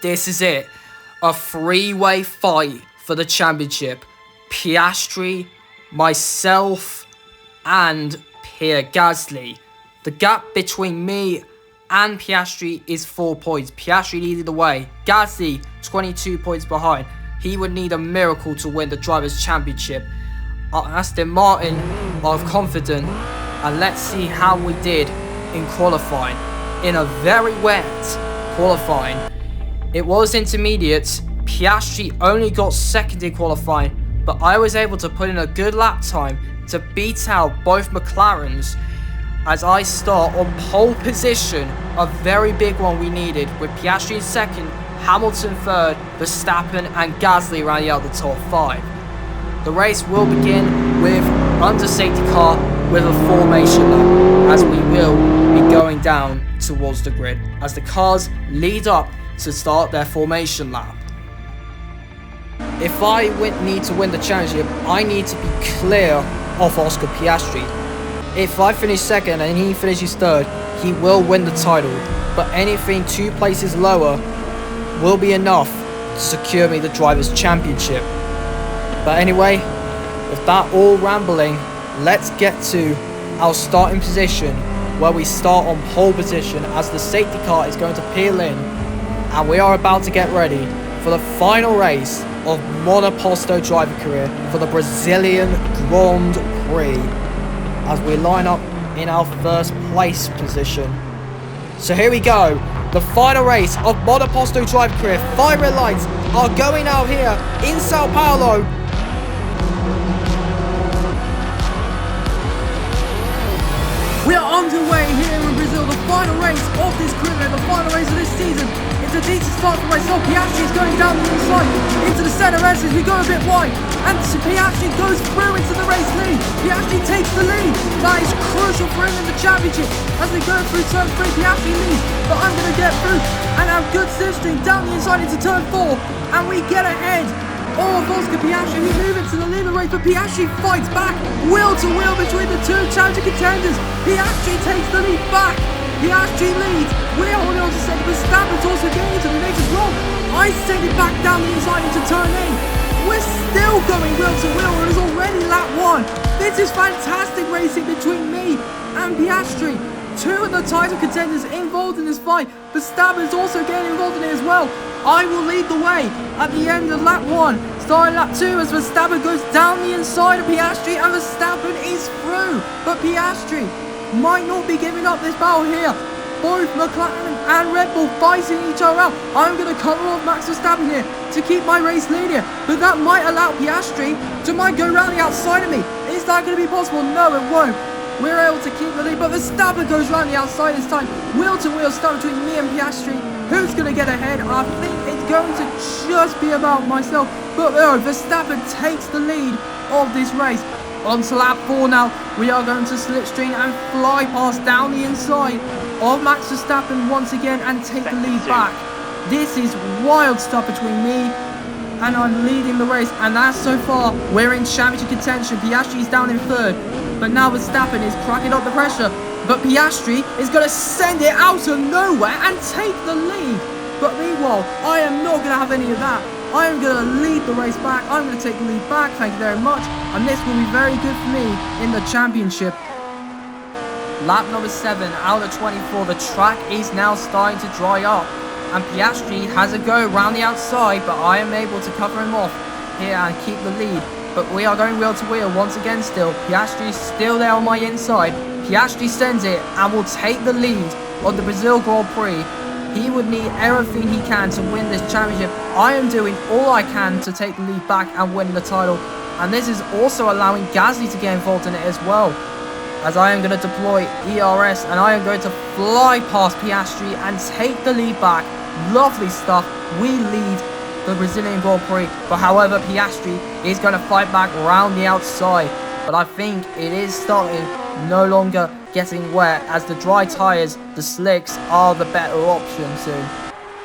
This is it. A three-way fight for the championship. Piastri, myself, and Pierre Gasly. The gap between me and Piastri is 4 points. Piastri leading the way. Gasly, 22 points behind. He would need a miracle to win the Drivers' Championship. Aston Martin are confident, and let's see how we did in qualifying. In a very wet qualifying. It was intermediates. Piastri only got second in qualifying, but I was able to put in a good lap time to beat out both McLarens as I start on pole position, a very big one we needed, with Piastri in second, Hamilton third, Verstappen and Gasly rounding out the top 5. The race will begin with under safety car with a formation lap, as we will be going down towards the grid as the cars lead up to start their formation lap. If I need to win the championship, I need to be clear of Oscar Piastri. If I finish second and he finishes third, he will win the title, but anything 2 places lower will be enough to secure me the Drivers' Championship. But anyway, with that all rambling, let's get to our starting position, where we start on pole position as the safety car is going to peel in, and we are about to get ready for the final race of Monoposto Driver Career for the Brazilian Grand Prix, as we line up in our first place position. So here we go, the final race of Monoposto Driver Career. 5 red lights are going out here in Sao Paulo. We are underway here in Brazil, the final race of this career, the final race of this season. It's a decent start for myself. Piastri is going down the inside into the centre as we go a bit wide, and Piastri goes through into the race lead. Piastri takes the lead. That is crucial for him in the championship. As we go through turn 3, Piastri leads, but I'm going to get through and have good slipstream down the inside into turn 4, and we get ahead of Oscar Piastri. We move into the lead of the race, but Piastri fights back wheel to wheel between the 2 challenger contenders. Piastri takes the lead back. Piastri leads. We're holding on to second, but Verstappen's also getting into the next wrong. I send it back down the inside into turn 8. We're still going wheel to wheel, and it's already lap 1. This is fantastic racing between me and Piastri. 2 of the title contenders involved in this fight. Verstappen's also getting involved in it as well. I will lead the way at the end of lap 1. Starting lap 2 as Verstappen goes down the inside of Piastri, and Verstappen is through. But Piastri might not be giving up this battle here. Both McLaren and Red Bull fighting each other out. I'm going to cover off Max Verstappen here to keep my race lead here, but that might allow Piastri to go round the outside of me. Is that going to be possible? No, it won't. We're able to keep the lead, but Verstappen goes round the outside this time. Wheel to wheel start between me and Piastri. Who's going to get ahead? I think it's going to just be about myself, but Verstappen takes the lead of this race. On to lap 4 now. We are going to slipstream and fly past down the inside of Max Verstappen once again and take the lead back. This is wild stuff between me, and I'm leading the race, and that's so far. We're in championship contention. Piastri is down in third, but now Verstappen is cracking up the pressure. But Piastri is going to send it out of nowhere and take the lead. But meanwhile, I am not going to have any of that. I am going to lead the race back. I'm going to take the lead back. Thank you very much. And this will be very good for me in the championship. Lap number 7 out of 24. The track is now starting to dry up, and Piastri has a go round the outside, but I am able to cover him off here and keep the lead. But we are going wheel to wheel once again still. Piastri is still there on my inside. Piastri sends it and will take the lead of the Brazil Grand Prix. He would need everything he can to win this championship. I am doing all I can to take the lead back and win the title. And this is also allowing Gasly to get involved in it as well, as I am going to deploy ERS and I am going to fly past Piastri and take the lead back. Lovely stuff. We lead the Brazilian Grand Prix, but however Piastri is going to fight back around the outside. But I think it is starting no longer getting wet, as the dry tyres, the slicks, are the better option soon.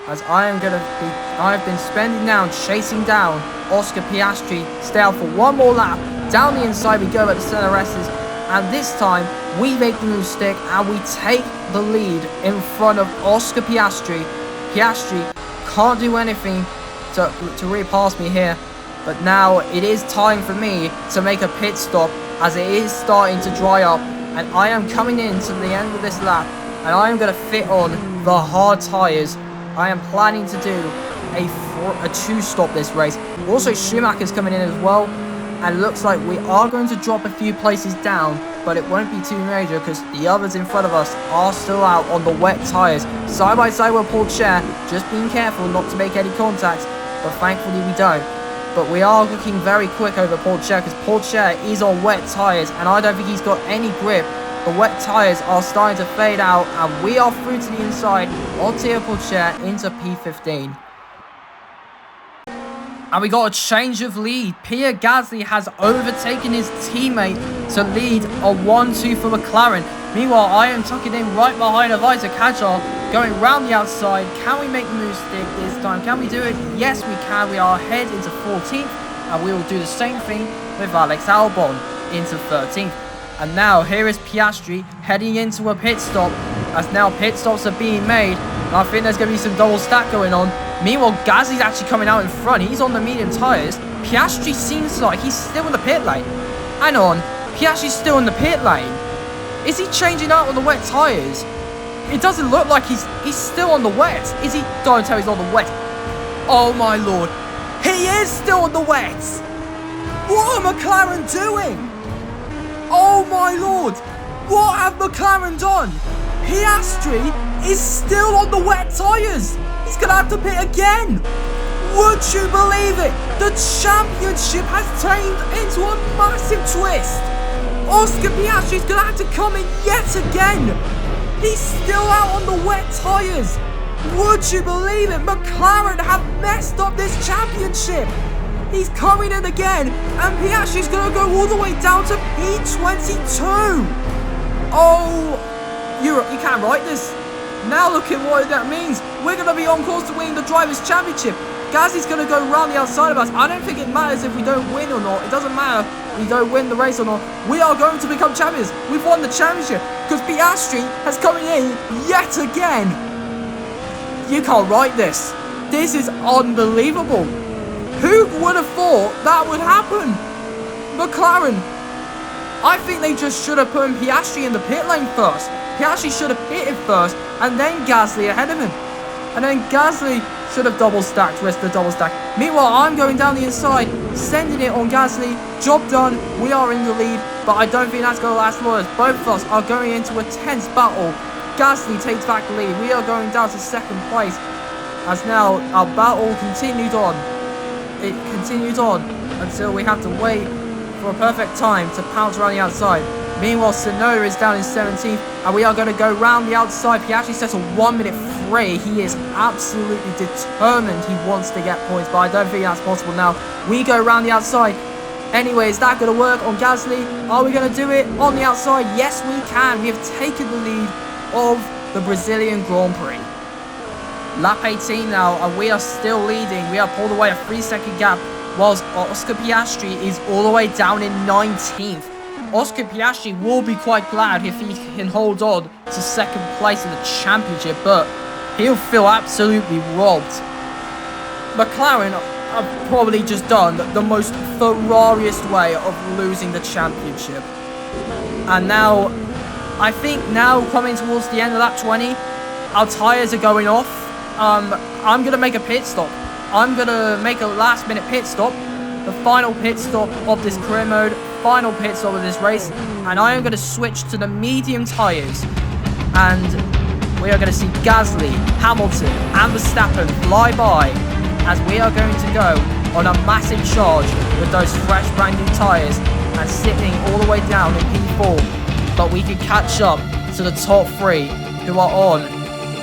As I've been spending now chasing down Oscar Piastri. Stay out for one more lap. Down the inside we go at the center S's, and this time we make the new stick and we take the lead in front of Oscar Piastri. Piastri can't do anything to really pass me here. But now it is time for me to make a pit stop, as it is starting to dry up, and I am coming in to the end of this lap, and I am going to fit on the hard tyres. I am planning to do a 2-stop this race. Also, Schumacher's coming in as well, and looks like we are going to drop a few places down, but it won't be too major because the others in front of us are still out on the wet tyres. Side by side with Paul Chair, just being careful not to make any contacts, but thankfully we don't. But we are looking very quick over Paul Chair, because Paul Chair is on wet tyres, and I don't think he's got any grip. The wet tyres are starting to fade out, and we are through to the inside of Theo Paul Chair into P15. And we got a change of lead. Pierre Gasly has overtaken his teammate to lead a 1-2 for McLaren. Meanwhile, I am tucking in right behind Avisa Kajar, going round the outside. Can we make the move stick this time? Can we do it? Yes, we can. We are ahead into 14th, and we will do the same thing with Alex Albon into 13th. And now here is Piastri heading into a pit stop, as now pit stops are being made. And I think there's going to be some double stack going on. Meanwhile, Gasly's actually coming out in front. He's on the medium tyres. Piastri seems like he's still in the pit lane. Hang on, Piastri's still in the pit lane. Is he changing out on the wet tyres? It doesn't look like he's still on the wet. Is he? Don't tell he's on the wet. Oh my lord. He is still on the wet. What are McLaren doing? Oh my lord. What have McLaren done? Piastri is still on the wet tyres. He's going to have to pit again. Would you believe it? The championship has turned into a massive twist. Oscar Piastri is going to have to come in yet again. He's still out on the wet tyres. Would you believe it? McLaren have messed up this championship. He's coming in again, and Piastri's going to go all the way down to P22. Oh, you can't write this. Now look at what that means. We're going to be on course to win the Drivers' Championship. Gasly's going to go round the outside of us. I don't think it matters if we don't win or not. It doesn't matter if we don't win the race or not. We are going to become champions. We've won the championship because Piastri has come in yet again. You can't write this. This is unbelievable. Who would have thought that would happen? McLaren. I think they just should have put Piastri in the pit lane first. Piastri should have pitted first, and then Gasly ahead of him. And then Gasly should have double stacked, risked the double stack. Meanwhile, I'm going down the inside, sending it on Gasly. Job done. We are in the lead, but I don't think that's going to last long, as both of us are going into a tense battle. Gasly takes back the lead. We are going down to second place, as now our battle continued on. It continued on until we have to wait for a perfect time to pounce around the outside. Meanwhile, Tsunoda is down in 17th, and we are going to go round the outside. Piastri sets a 1 minute free. He is absolutely determined he wants to get points, but I don't think that's possible now. We go round the outside. Anyway, is that going to work on Gasly? Are we going to do it on the outside? Yes, we can. We have taken the lead of the Brazilian Grand Prix. Lap 18 now, and we are still leading. We are pulled away a 3-second gap, whilst Oscar Piastri is all the way down in 19th. Oscar Piastri will be quite glad if he can hold on to second place in the championship, but he'll feel absolutely robbed. McLaren have probably just done the most Ferrariest way of losing the championship. And now, I think now coming towards the end of lap 20, our tyres are going off. I'm going to make a pit stop. I'm going to make a last minute pit stop. The final pit stop of this career mode. Final pit stop of this race. And I am going to switch to the medium tyres. And we are going to see Gasly, Hamilton and Verstappen fly by, as we are going to go on a massive charge with those fresh brand new tyres and sitting all the way down in P4. But we can catch up to the top three who are on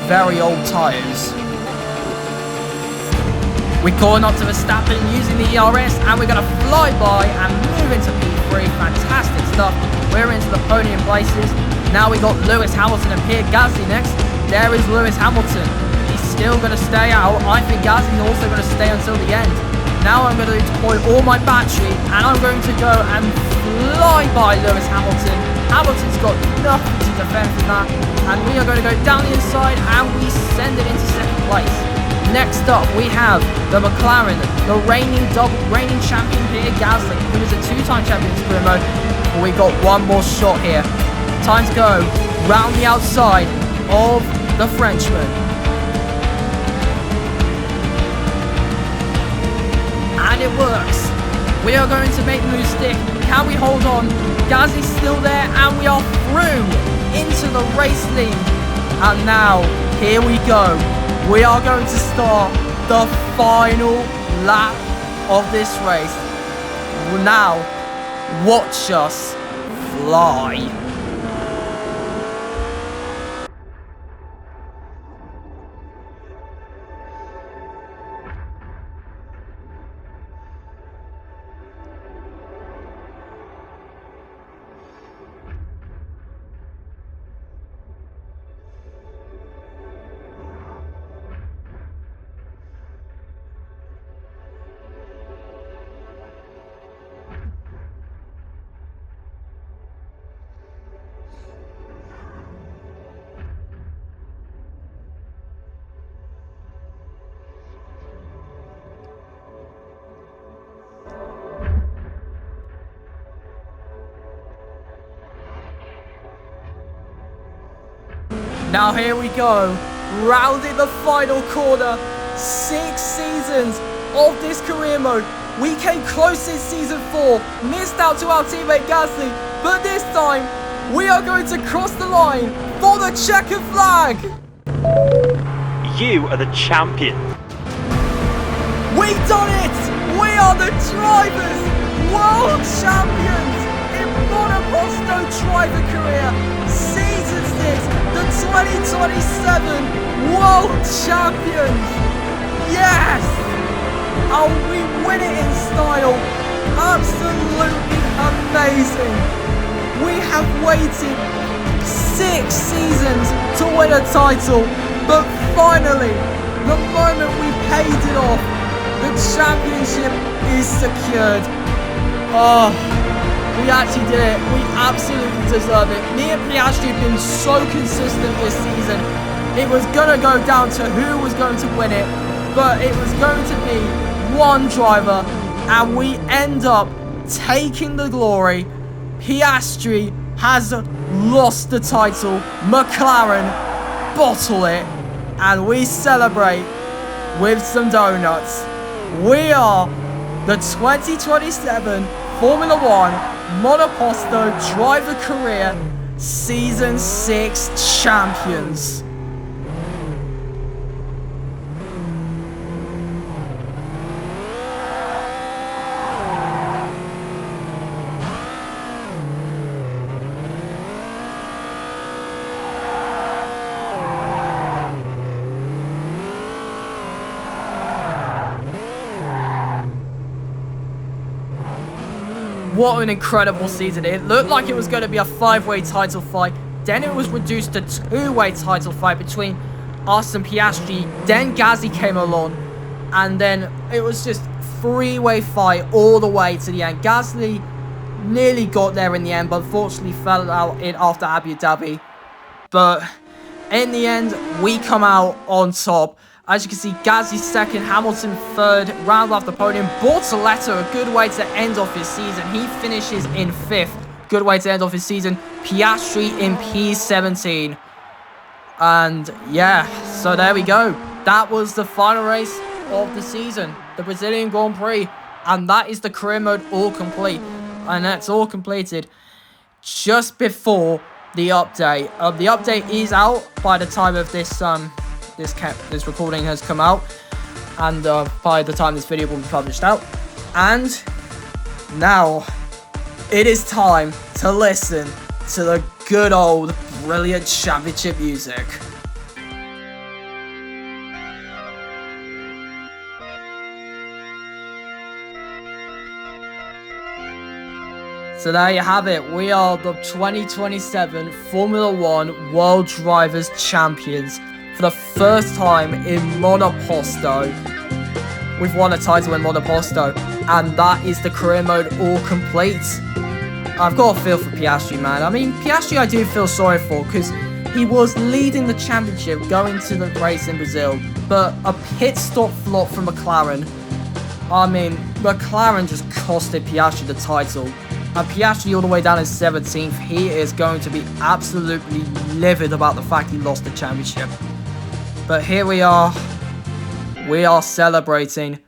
very old tyres. We're calling up to Verstappen using the ERS, and we're going to fly by and move into P3. Fantastic stuff. We're into the podium places. Now we got Lewis Hamilton and Pierre Gasly next. There is Lewis Hamilton. He's still going to stay out. I think Gasly's also going to stay until the end. Now I'm going to deploy all my battery, and I'm going to go and fly by Lewis Hamilton. Hamilton's got nothing to defend from that, and we are going to go down the inside, and we send it into second place. Next up, we have the McLaren, the reigning champion Pierre Gasly, who is a two-time champion in career mode. But we got one more shot here. Time to go round the outside of the Frenchman. And it works. We are going to make the move stick. Can we hold on? Gasly's still there, and we are through into the race lead. And now, here we go. We are going to start the final lap of this race. Now, watch us fly. Now here we go, rounding the final corner. 6 seasons of this career mode. We came close in season 4, missed out to our teammate Gasly, but this time we are going to cross the line for the checkered flag. You are the champion. We've done it! We are the drivers, world champions in Monoposto Driver Career. Season 6, the 2027 world champions. Yes! Oh, we win it in style. Absolutely amazing. We have waited 6 seasons to win a title, but finally, the moment we paid it off, the championship is secured. Oh, we actually did it. We absolutely deserve it. Me and Piastri have been so consistent this season. It was going to go down to who was going to win it, but it was going to be one driver, and we end up taking the glory. Piastri has lost the title. McLaren bottle it, and we celebrate with some donuts. We are the 2027 Formula 1 Monoposto Driver Career Season 6 champions. What an incredible season. It looked like it was going to be a 5-way title fight. Then it was reduced to 2-way title fight between us and Piastri. Then Gasly came along. And then it was just 3-way fight all the way to the end. Gasly nearly got there in the end, but unfortunately fell out in after Abu Dhabi. But in the end, we come out on top. As you can see, Gasly second, Hamilton third, round off the podium. Bortoleto, a good way to end off his season. He finishes in 5th. Good way to end off his season. Piastri in P17. And yeah, so there we go. That was the final race of the season, the Brazilian Grand Prix. And that is the career mode all complete. And that's all completed just before the update. The update is out by the time of this this recording has come out, and by the time this video will be published out. And now it is time to listen to the good old brilliant championship music. So there you have it. We are the 2027 Formula 1 World Drivers Champions. For the first time in Monoposto, we've won a title in Monoposto, and that is the career mode all complete. I've got a feel for Piastri, man. I mean, Piastri I do feel sorry for, because He was leading the championship going to the race in Brazil, but a pit stop flop from McLaren. I mean, McLaren just costed Piastri the title. And Piastri all the way down in 17th, he is going to be absolutely livid about the fact he lost the championship. But here we are celebrating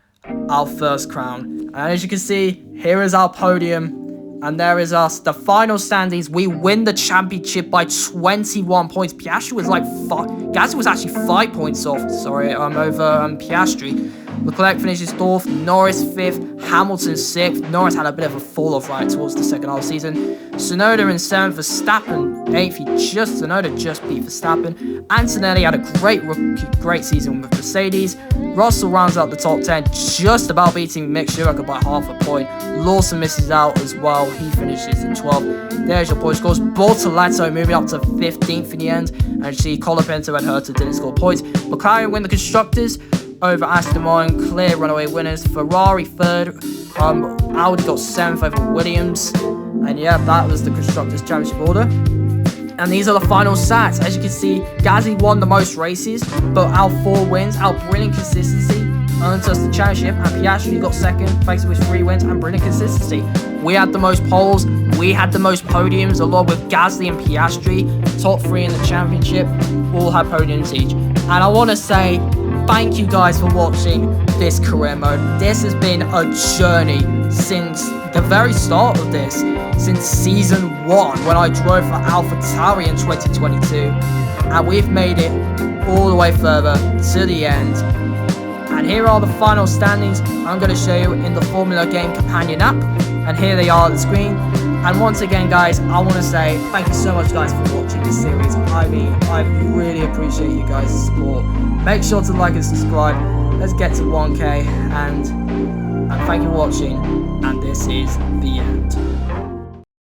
our first crown. And as you can see, here is our podium. And there is us, the final standings. We win the championship by 21 points. Piastri was like Gasly was actually 5 points off. Sorry, over Piastri. Leclerc finishes 4th, Norris 5th, Hamilton 6th. Norris had a bit of a fall off right towards the second half of the season. Tsunoda in 7th, Verstappen 8th. Tsunoda just beat Verstappen. Antonelli had a great season with Mercedes. Russell rounds out the top 10, just about beating Mick Schumacher by half a point. Lawson misses out as well. He finishes in 12th. There's your point scores. Bortoletto moving up to 15th in the end. And you see Colapinto and Herta didn't score points. McLaren win the Constructors over Aston Martin, clear runaway winners. Ferrari 3rd. Audi got 7th over Williams. And yeah, that was the Constructors' Championship order. And these are the final stats. As you can see, Gasly won the most races, but our 4 wins, our brilliant consistency, earned us the championship. And Piastri got 2nd, thanks to his 3 wins and brilliant consistency. We had the most poles, we had the most podiums, along with Gasly and Piastri, top 3 in the championship, all had podiums each. And I want to say thank you guys for watching this career mode. This has been a journey since the very start of this, since season 1 when I drove for AlphaTauri in 2022, and we've made it all the way further to the end. And here are the final standings I'm going to show you in the Formula Game Companion app, and here they are on the screen. And once again guys, I want to say thank you so much guys for watching this series. I mean, I really appreciate you guys' support. Make sure to like and subscribe. Let's get to 1K, and thank you for watching, and this is the end.